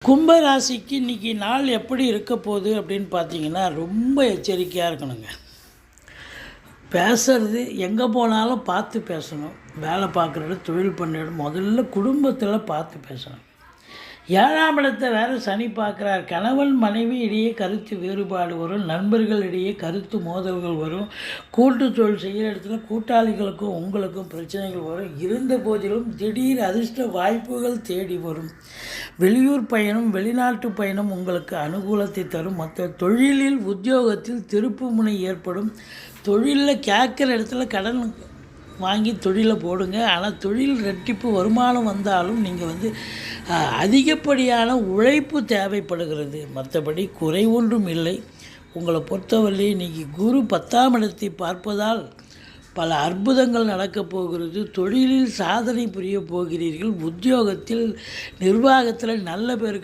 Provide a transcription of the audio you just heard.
கும்பராசிக்கு இன்றைக்கி நாள் எப்படி இருக்க போகுது அப்படின்னு பார்த்தீங்கன்னா ரொம்ப எச்சரிக்கையாக இருக்கணுங்க. பேசுறது எங்கே போனாலும் பார்த்து பேசணும். வேலை பார்க்குற இடம், தொழில் பண்ணுற இடம், முதல்ல குடும்பத்தில் பார்த்து பேசணும். 7ஆம் இடத்தை வேறு சனி பார்க்குறார். கணவன் மனைவி இடையே கருத்து வேறுபாடு வரும், நண்பர்களிடையே கருத்து மோதல்கள் வரும், கூட்டு தொழில் செய்கிற இடத்துல கூட்டாளிகளுக்கும் உங்களுக்கும் பிரச்சனைகள் வரும். இருந்த போதிலும் திடீர் அதிர்ஷ்ட வாய்ப்புகள் தேடி வரும். வெளியூர் பயணம், வெளிநாட்டு பயணம் உங்களுக்கு அனுகூலத்தை தரும். மற்ற தொழிலில், உத்தியோகத்தில் திருப்பு முனை ஏற்படும். தொழிலில் கேட்குற இடத்துல கடன் வாங்கி தொழிலை போடுங்க. ஆனால் தொழில் ரெட்டிப்பு வருமானம் வந்தாலும் நீங்கள் அதிகப்படியான உழைப்பு தேவைப்படுகிறது. மற்றபடி குறை ஒன்றும் இல்லை. உங்களை பொறுத்தவரை இன்றைக்கி குரு 10ஆம் இடத்தை பார்ப்பதால் பல அற்புதங்கள் நடக்கப் போகிறது. தொழிலில் சாதனை புரிய போகிறீர்கள். உத்தியோகத்தில், நிர்வாகத்தில் நல்ல பேர்